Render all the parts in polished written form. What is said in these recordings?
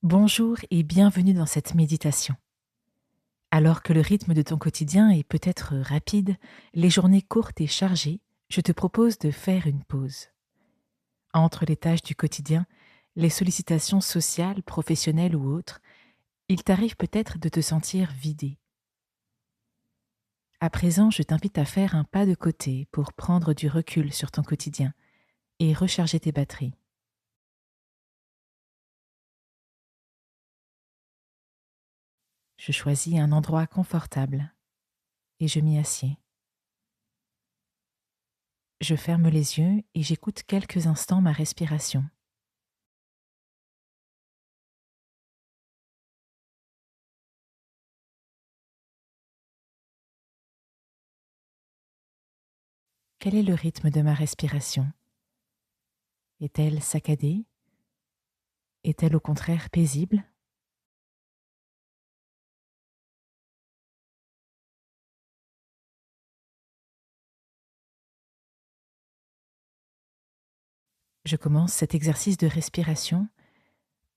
Bonjour et bienvenue dans cette méditation. Alors que le rythme de ton quotidien est peut-être rapide, les journées courtes et chargées, je te propose de faire une pause. Entre les tâches du quotidien, les sollicitations sociales, professionnelles ou autres, il t'arrive peut-être de te sentir vidé. À présent, je t'invite à faire un pas de côté pour prendre du recul sur ton quotidien et recharger tes batteries. Je choisis un endroit confortable et je m'y assieds. Je ferme les yeux et j'écoute quelques instants ma respiration. Quel est le rythme de ma respiration? Est-elle saccadée? Est-elle au contraire paisible? Je commence cet exercice de respiration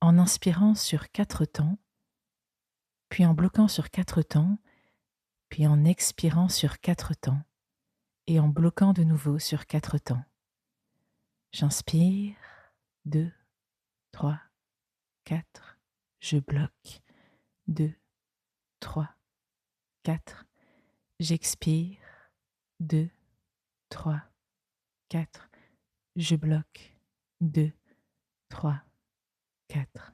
en inspirant sur 4 temps, puis en bloquant sur 4 temps, puis en expirant sur 4 temps et en bloquant de nouveau sur 4 temps. J'inspire, 2, 3, 4. Je bloque, 2, 3, 4. J'expire, 2, 3, 4. Je bloque, 2, 3, 4.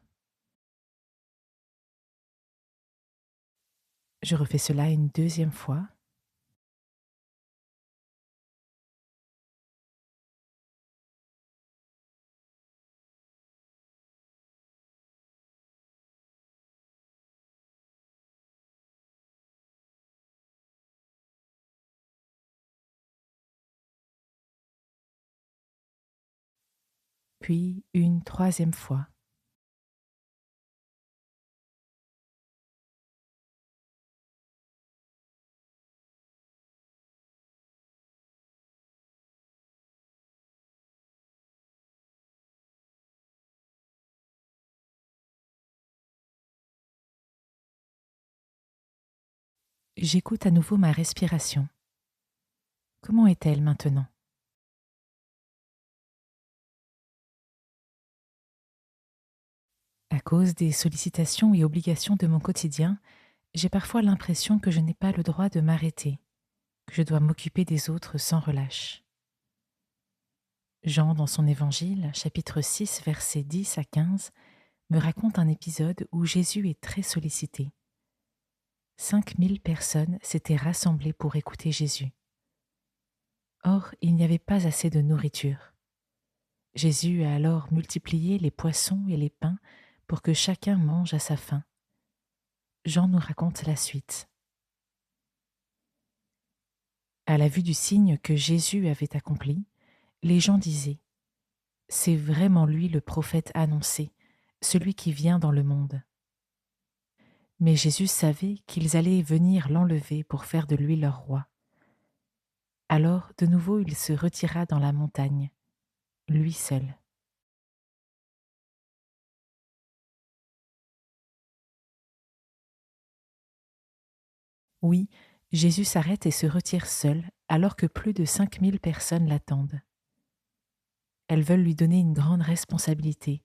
Je refais cela une deuxième fois. Puis une troisième fois. J'écoute à nouveau ma respiration. Comment est-elle maintenant? À cause des sollicitations et obligations de mon quotidien, j'ai parfois l'impression que je n'ai pas le droit de m'arrêter, que je dois m'occuper des autres sans relâche. Jean, dans son évangile, chapitre 6, versets 10 à 15, me raconte un épisode où Jésus est très sollicité. 5000 personnes s'étaient rassemblées pour écouter Jésus. Or, il n'y avait pas assez de nourriture. Jésus a alors multiplié les poissons et les pains pour que chacun mange à sa faim. Jean nous raconte la suite. À la vue du signe que Jésus avait accompli, les gens disaient : « C'est vraiment lui le prophète annoncé, celui qui vient dans le monde. » Mais Jésus savait qu'ils allaient venir l'enlever pour faire de lui leur roi. Alors, de nouveau, il se retira dans la montagne, lui seul. Oui, Jésus s'arrête et se retire seul alors que plus de 5000 personnes l'attendent. Elles veulent lui donner une grande responsabilité,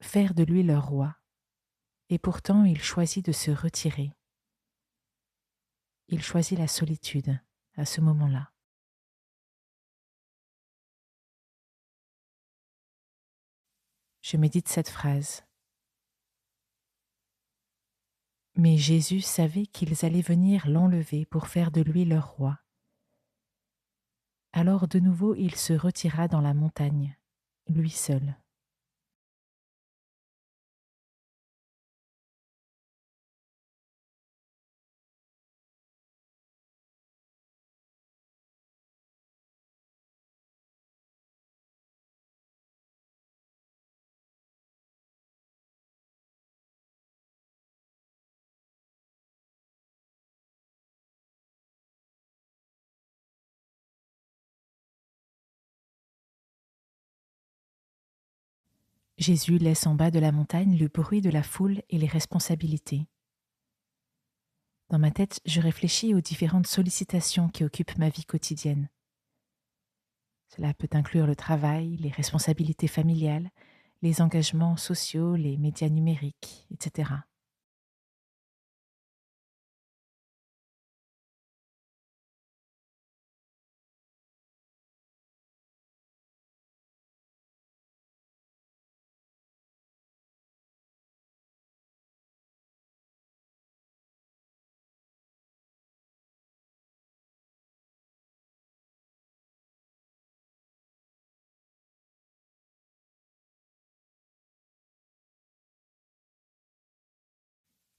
faire de lui leur roi. Et pourtant, il choisit de se retirer. Il choisit la solitude à ce moment-là. Je médite cette phrase. Mais Jésus savait qu'ils allaient venir l'enlever pour faire de lui leur roi. Alors de nouveau il se retira dans la montagne, lui seul. Jésus laisse en bas de la montagne le bruit de la foule et les responsabilités. Dans ma tête, je réfléchis aux différentes sollicitations qui occupent ma vie quotidienne. Cela peut inclure le travail, les responsabilités familiales, les engagements sociaux, les médias numériques, etc.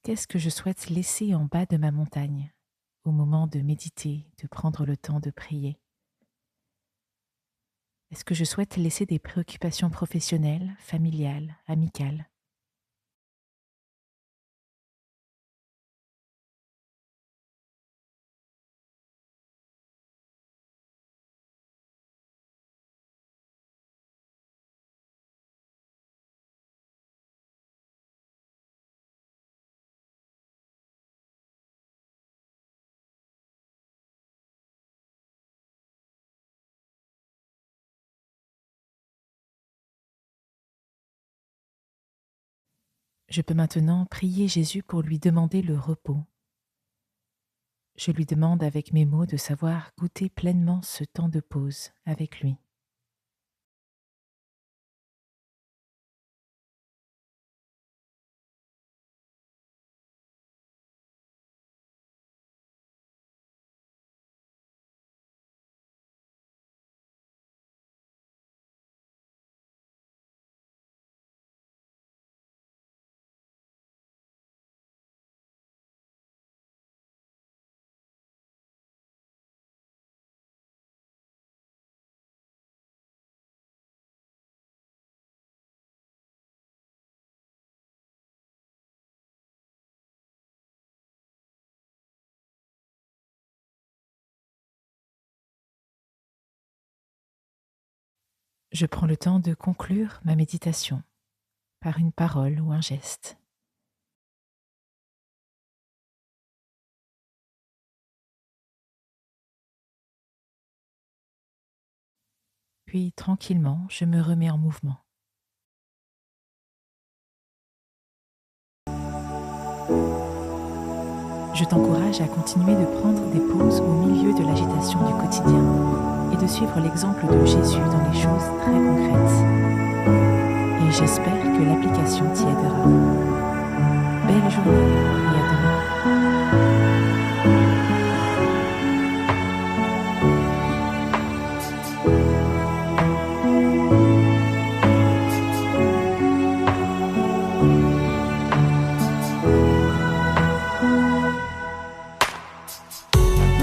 Qu'est-ce que je souhaite laisser en bas de ma montagne au moment de méditer, de prendre le temps de prier? Est-ce que je souhaite laisser des préoccupations professionnelles, familiales, amicales? Je peux maintenant prier Jésus pour lui demander le repos. Je lui demande avec mes mots de savoir goûter pleinement ce temps de pause avec lui. Je prends le temps de conclure ma méditation par une parole ou un geste. Puis tranquillement, je me remets en mouvement. Je t'encourage à continuer de prendre des pauses au milieu de l'agitation du quotidien et de suivre l'exemple de Jésus dans les choses très concrètes. Et j'espère que l'application t'y aidera. Belle journée et à demain.